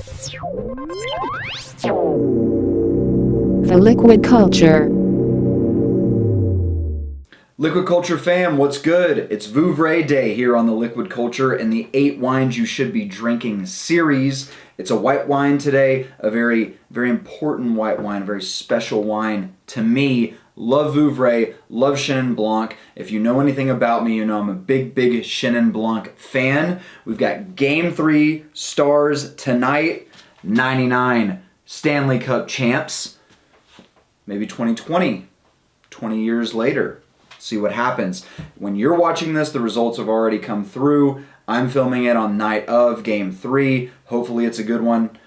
The Liquid Culture. Liquid Culture fam, what's good? It's Vouvray Day here on the Liquid Culture and the 8 Wines You Should Be Drinking series. It's a white wine today, a very, very important white wine, a very special wine to me. Love Vouvray, love Chenin Blanc. If you know anything about me, you know I'm a big, big Chenin Blanc fan. We've got Game 3 stars tonight, 99 Stanley Cup champs. Maybe 2020, 20 years later. See what happens. When you're watching this, the results have already come through. I'm filming it on night of Game 3. Hopefully it's a good one.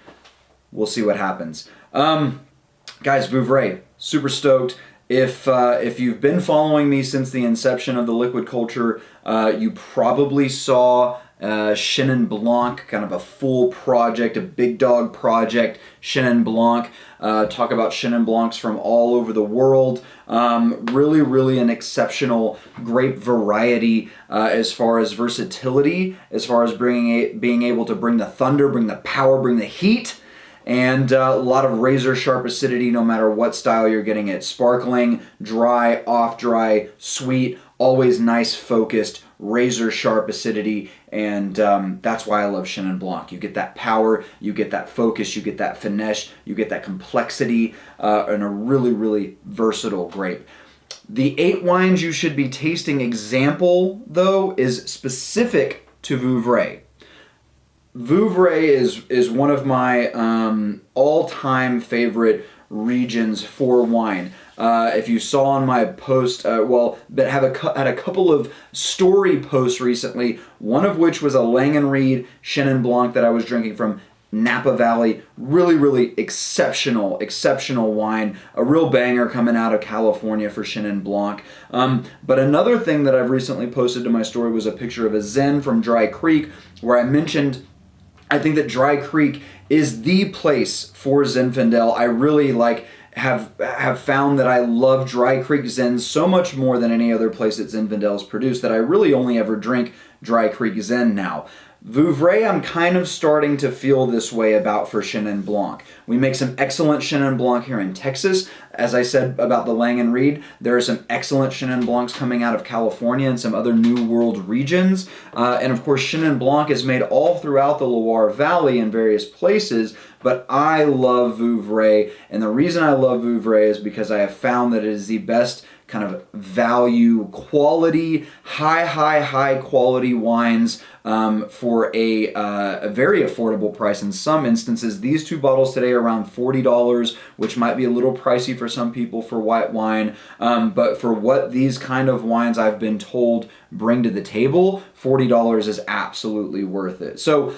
We'll see what happens. Guys, Vouvray, super stoked. If you've been following me since the inception of the Liquid Culture, you probably saw Chenin Blanc, kind of a full project, a big dog project, Chenin Blanc. Talk about Chenin Blancs from all over the world. Really, really an exceptional grape variety as far as versatility, as far as being able to bring the thunder, bring the power, bring the heat. And a lot of razor sharp acidity no matter what style you're getting it. Sparkling, dry, off dry, sweet, always nice focused, razor sharp acidity. And that's why I love Chenin Blanc. You get that power, you get that focus, you get that finesse, you get that complexity, and a really, really versatile grape. The 8 wines you should be tasting example, though, is specific to Vouvray. Vouvray is one of my all-time favorite regions for wine. If you saw on my post, had a couple of story posts recently, one of which was a Langenried Chenin Blanc that I was drinking from Napa Valley. Really, really exceptional wine. A real banger coming out of California for Chenin Blanc. But another thing that I've recently posted to my story was a picture of a Zen from Dry Creek, where I mentioned I think that Dry Creek is the place for Zinfandel. I really have found that I love Dry Creek Zen so much more than any other place that Zinfandel's produced that I really only ever drink Dry Creek Zen now. Vouvray, I'm kind of starting to feel this way about for Chenin Blanc. We make some excellent Chenin Blanc here in Texas. As I said about the Langenried, there are some excellent Chenin Blancs coming out of California and some other New World regions. And of course, Chenin Blanc is made all throughout the Loire Valley in various places, but I love Vouvray. And the reason I love Vouvray is because I have found that it is the best kind of value quality, high quality wines for a very affordable price in some instances. These 2 bottles today are around $40, which might be a little pricey for some people for white wine, but for what these kind of wines I've been told bring to the table, $40 is absolutely worth it. So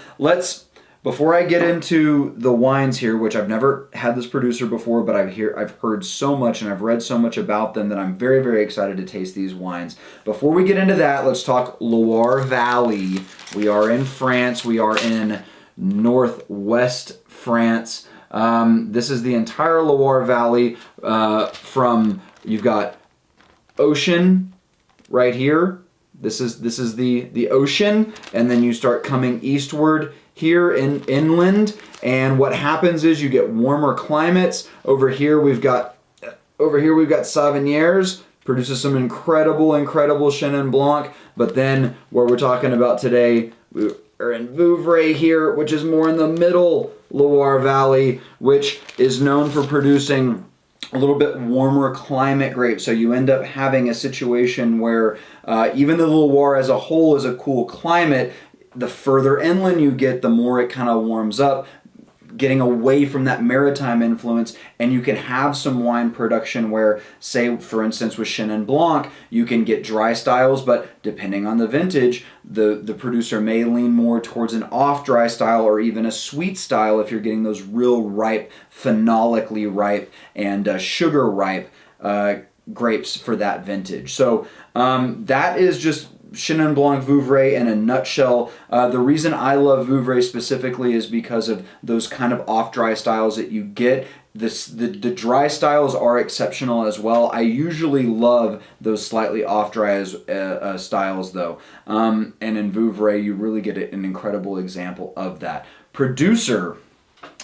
before I get into the wines here, which I've never had this producer before, but I've heard so much and I've read so much about them that I'm very, very excited to taste these wines. Before we get into that, let's talk Loire Valley. We are in France. We are in northwest France. This is the entire Loire Valley you've got ocean right here. This is the ocean, and then you start coming eastward here inland, and what happens is you get warmer climates. Over here we've got Savennières, produces some incredible Chenin Blanc, but then where we're talking about today, we are in Vouvray here, which is more in the middle Loire Valley, which is known for producing a little bit warmer climate grapes. So you end up having a situation where even though the Loire as a whole is a cool climate, the further inland you get, the more it kind of warms up, getting away from that maritime influence, and you can have some wine production where, say, for instance, with Chenin Blanc, you can get dry styles, but depending on the vintage, the producer may lean more towards an off-dry style or even a sweet style if you're getting those real ripe, phenolically ripe, and sugar-ripe grapes for that vintage. So that is just Chenin Blanc Vouvray in a nutshell. The reason I love Vouvray specifically is because of those kind of off-dry styles that you get. The dry styles are exceptional as well. I usually love those slightly off-dry styles though. And in Vouvray, you really get an incredible example of that. Producer,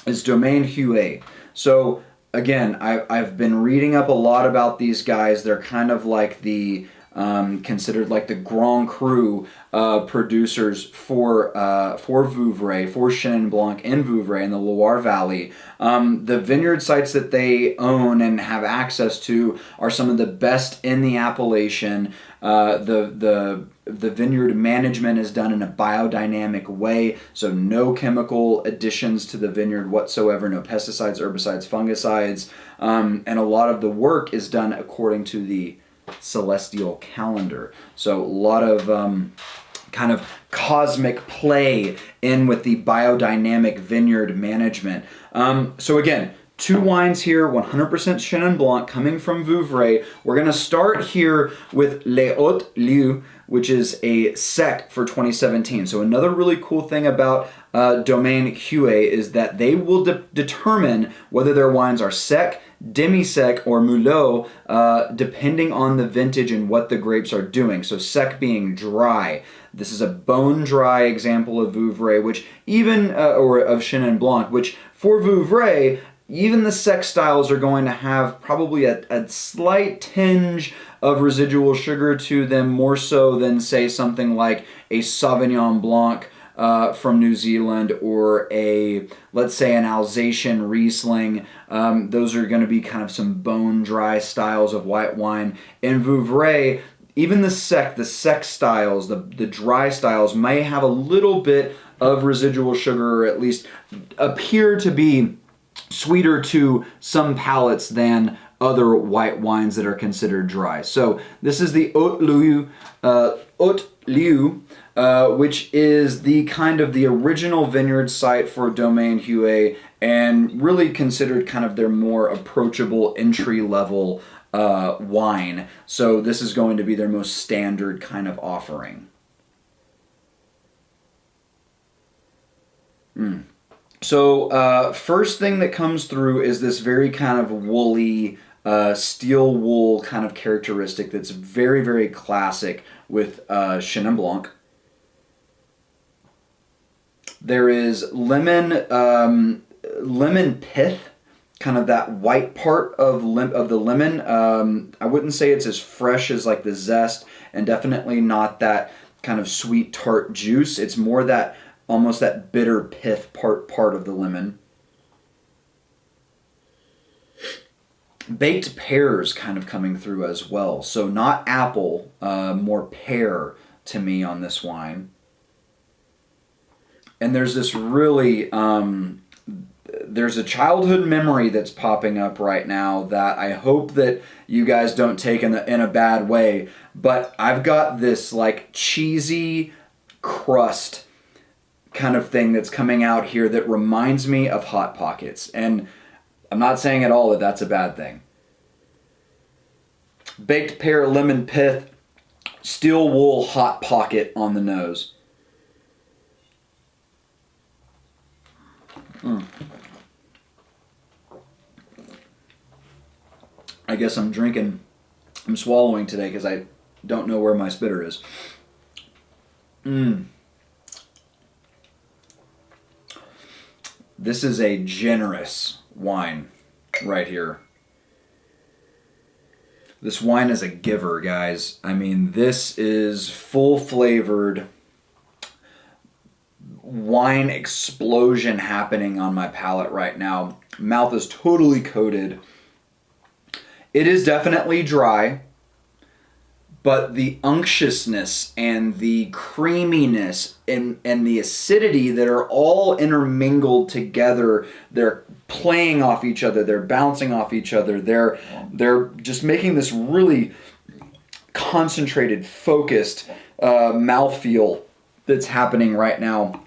is Domaine Huet. So again, I've been reading up a lot about these guys. They're kind of like the considered like the Grand Cru producers for Vouvray, for Chenin Blanc and Vouvray in the Loire Valley. The vineyard sites that they own and have access to are some of the best in the appellation. The vineyard management is done in a biodynamic way, so no chemical additions to the vineyard whatsoever, no pesticides, herbicides, fungicides, and a lot of the work is done according to the celestial calendar. So a lot of kind of cosmic play in with the biodynamic vineyard management. So again, 2 wines here, 100% Chenin Blanc coming from Vouvray. We're going to start here with Les Hautes Lieux, which is a sec for 2017. So another really cool thing about Domaine Huet is that they will determine whether their wines are sec, demi-sec, or Mulot, depending on the vintage and what the grapes are doing. So sec being dry. This is a bone-dry example of Vouvray, which even, or of Chenin Blanc, which for Vouvray, even the sec styles are going to have probably a slight tinge of residual sugar to them, more so than, say, something like a Sauvignon Blanc from New Zealand, or let's say an Alsatian Riesling. Those are going to be kind of some bone-dry styles of white wine. In Vouvray, even the sec styles, the dry styles, may have a little bit of residual sugar, or at least appear to be sweeter to some palates than other white wines that are considered dry. So this is the Haute Lieu, which is the kind of the original vineyard site for Domaine Huet, and really considered kind of their more approachable entry-level wine. So this is going to be their most standard kind of offering. So first thing that comes through is this very kind of woolly, steel wool kind of characteristic that's very, very classic with Chenin Blanc. There is lemon pith, kind of that white part of the lemon. I wouldn't say it's as fresh as like the zest, and definitely not that kind of sweet tart juice. It's more that almost that bitter pith part of the lemon. Baked pears kind of coming through as well. So not apple, more pear to me on this wine. And there's this really, there's a childhood memory that's popping up right now that I hope that you guys don't take in a bad way. But I've got this like cheesy crust kind of thing that's coming out here that reminds me of Hot Pockets. And I'm not saying at all that that's a bad thing. Baked pear, lemon pith, steel wool, Hot Pocket on the nose. I guess I'm swallowing today because I don't know where my spitter is. This is a generous wine right here. This wine is a giver, guys. I mean, this is full-flavored wine explosion happening on my palate right now. Mouth is totally coated. It is definitely dry, but the unctuousness and the creaminess and the acidity that are all intermingled together, they're playing off each other, they're bouncing off each other, they're just making this really concentrated, focused mouthfeel that's happening right now.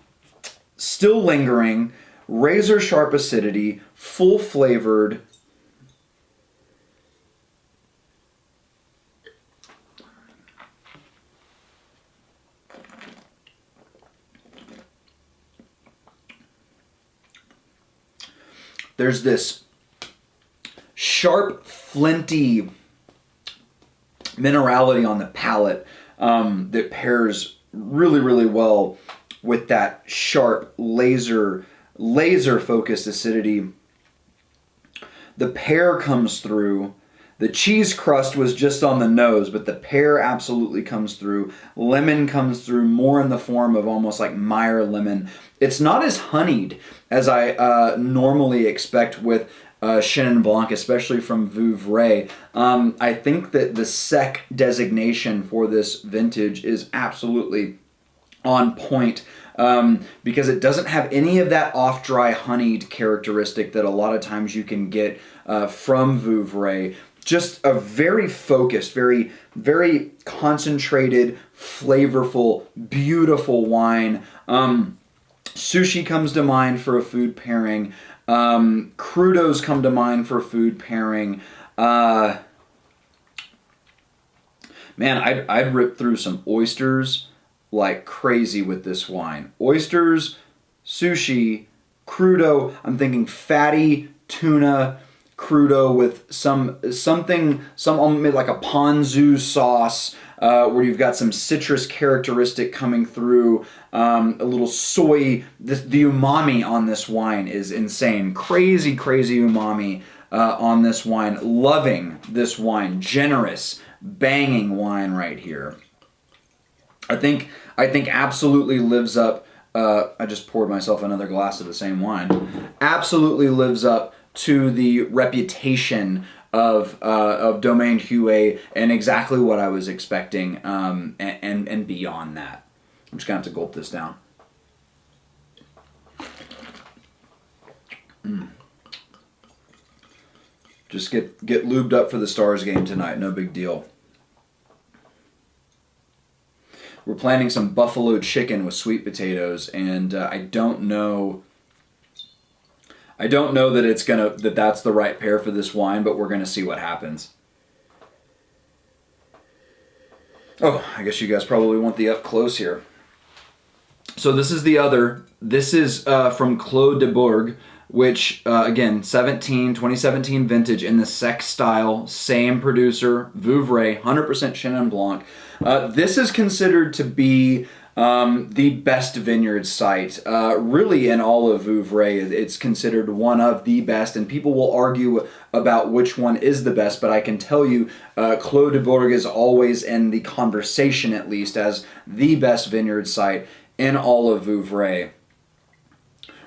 Still lingering, razor sharp acidity, full flavored. There's this sharp, flinty minerality on the palate that pairs really, really well with that sharp, laser laser focused acidity. The pear comes through. The cheese crust was just on the nose, but the pear absolutely comes through. Lemon comes through more in the form of almost like Meyer lemon. It's not as honeyed as I normally expect with Chenin Blanc, especially from Vouvray. I think that the sec designation for this vintage is absolutely on point. Because it doesn't have any of that off-dry honeyed characteristic that a lot of times you can get from Vouvray. Just a very focused, very, very concentrated, flavorful, beautiful wine. Sushi comes to mind for a food pairing. Crudos come to mind for a food pairing. Man, I'd rip through some oysters like crazy with this wine. Oysters, sushi, crudo. I'm thinking fatty tuna crudo with some like a ponzu sauce where you've got some citrus characteristic coming through. A little soy. The umami on this wine is insane. Crazy umami on this wine. Loving this wine. Generous, banging wine right here. I think absolutely lives up. I just poured myself another glass of the same wine. Absolutely lives up to the reputation of Domaine Huet and exactly what I was expecting, and beyond that. I'm just gonna have to gulp this down. Just get lubed up for the Stars game tonight. No big deal. We're planning some buffalo chicken with sweet potatoes, and I don't know that that's the right pair for this wine, but we're gonna see what happens. Oh, I guess you guys probably want the up close here. So this is the other. This is from Clos de Bourg, which again 2017 vintage in the sec style, same producer, Vouvray, 100% Chenin Blanc. This is considered to be the best vineyard site. Really in all of Vouvray, it's considered one of the best, and people will argue about which one is the best, but I can tell you Clos de Bourg is always in the conversation, at least, as the best vineyard site in all of Vouvray.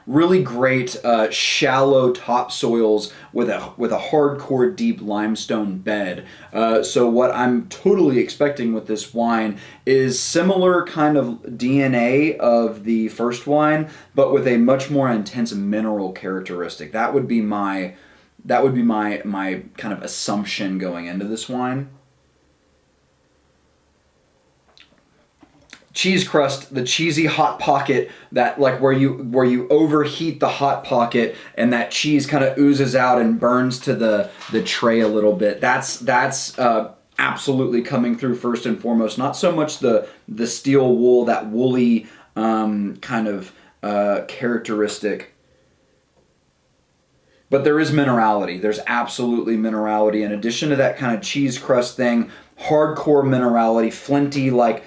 Really great shallow topsoils with a hardcore deep limestone bed. So what I'm totally expecting with this wine is similar kind of DNA of the first wine, but with a much more intense mineral characteristic. That would be my kind of assumption going into this wine. Cheese crust, the cheesy hot pocket, that like where you overheat the hot pocket and that cheese kind of oozes out and burns to the tray a little bit. That's absolutely coming through first and foremost. Not so much the steel wool, that woolly kind of characteristic. But there is minerality. There's absolutely minerality. In addition to that kind of cheese crust thing, hardcore minerality, flinty, like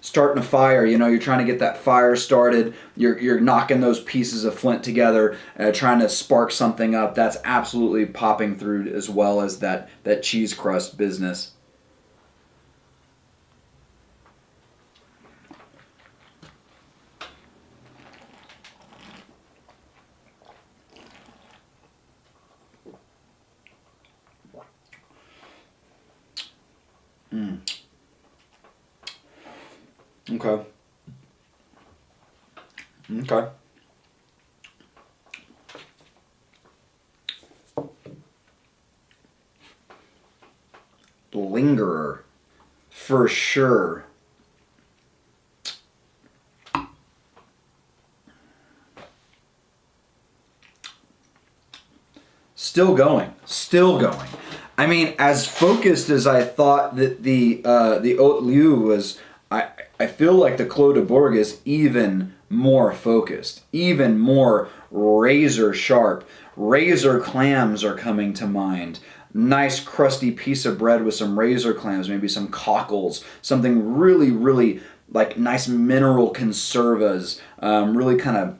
starting a fire. You know, you're trying to get that fire started. You're knocking those pieces of flint together, trying to spark something up. That's absolutely popping through, as well as that cheese crust business. Okay. Lingerer, for sure. Still going. I mean, as focused as I thought that the Haute Lieu was, I feel like the Clos de Bourg is even more focused, even more razor sharp. Razor clams are coming to mind. Nice crusty piece of bread with some razor clams, maybe some cockles, something really, really like nice mineral conservas, really kind of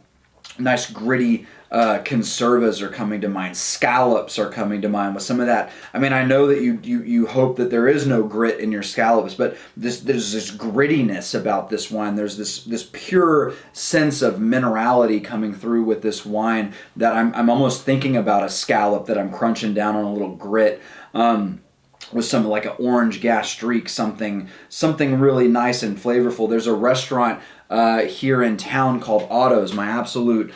nice gritty conservas are coming to mind. Scallops are coming to mind with some of that. I mean, I know that you hope that there is no grit in your scallops, but there's this grittiness about this wine. There's this pure sense of minerality coming through with this wine that I'm almost thinking about a scallop that I'm crunching down on a little grit. With some like an orange gastrique, something really nice and flavorful. There's a restaurant here in town called Otto's, my absolute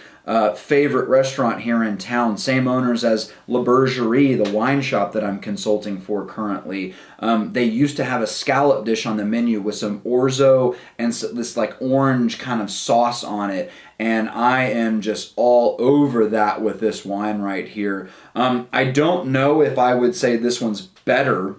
favorite restaurant here in town. Same owners as La Bergerie, the wine shop that I'm consulting for currently. They used to have a scallop dish on the menu with some orzo and this like orange kind of sauce on it. And I am just all over that with this wine right here. I don't know if I would say this one's better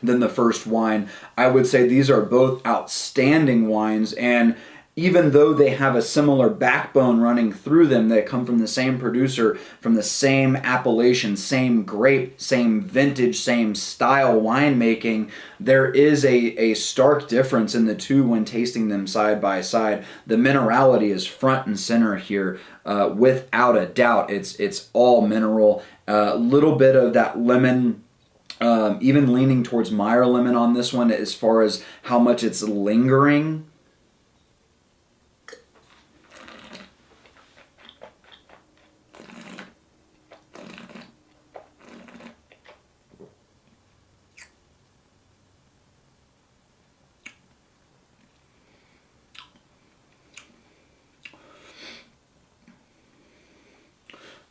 than the first wine. I would say these are both outstanding wines, and even though they have a similar backbone running through them, they come from the same producer, from the same appellation, same grape, same vintage, same style winemaking, there is a stark difference in the two when tasting them side by side. The minerality is front and center here, without a doubt. It's all mineral. A little bit of that lemon, even leaning towards Meyer lemon on this one as far as how much it's lingering.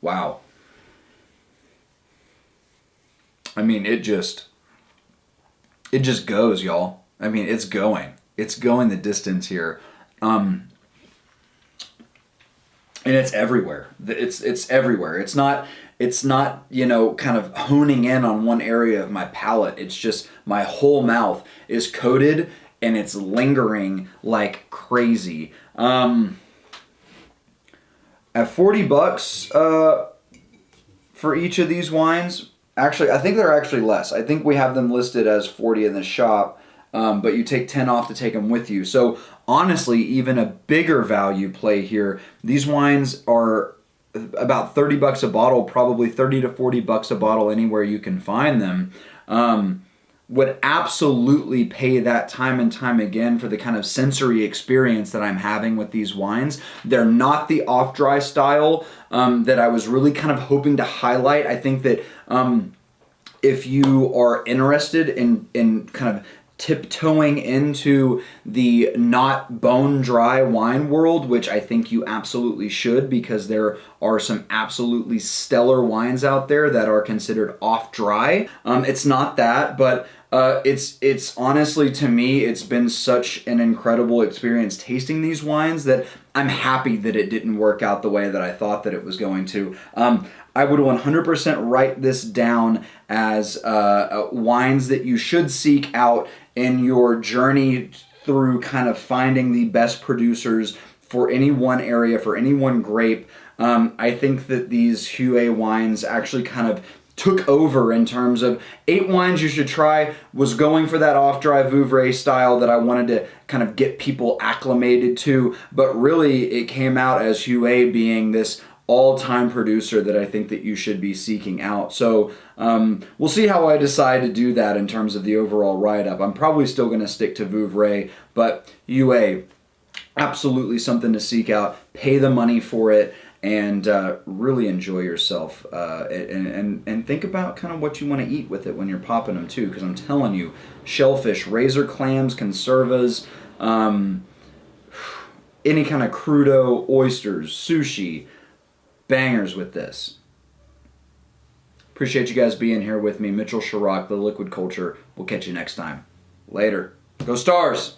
Wow. I mean, it just goes, y'all. I mean, it's going the distance here. And it's everywhere. It's everywhere. It's not, kind of honing in on one area of my palate. It's just my whole mouth is coated and it's lingering like crazy. At $40 for each of these wines, actually, I think they're actually less. I think we have them listed as 40 in the shop, but you take 10 off to take them with you. So honestly, even a bigger value play here. These wines are about $30 a bottle, probably $30 to $40 a bottle anywhere you can find them. Would absolutely pay that time and time again for the kind of sensory experience that I'm having with these wines. They're not the off-dry style that I was really kind of hoping to highlight. I think that if you are interested in kind of tiptoeing into the not bone dry wine world, which I think you absolutely should, because there are some absolutely stellar wines out there that are considered off dry. It's not that, but it's honestly, to me, it's been such an incredible experience tasting these wines that I'm happy that it didn't work out the way that I thought that it was going to. I would 100% write this down as wines that you should seek out in your journey through kind of finding the best producers for any one area, for any one grape. I think that these Huet wines actually kind of took over in terms of 8 wines you should try. Was going for that off-dry Vouvray style that I wanted to kind of get people acclimated to, but really it came out as Huet being this all-time producer that I think that you should be seeking out. So we'll see how I decide to do that in terms of the overall write-up. I'm probably still going to stick to Vouvray, but Huet, absolutely something to seek out. Pay the money for it and really enjoy yourself, and think about kind of what you want to eat with it when you're popping them too, because I'm telling you, shellfish, razor clams, conservas, any kind of crudo, oysters, sushi, bangers with this. Appreciate you guys being here with me. Mitchell Chirac, The Liquid Culture. We'll catch you next time. Later. Go Stars!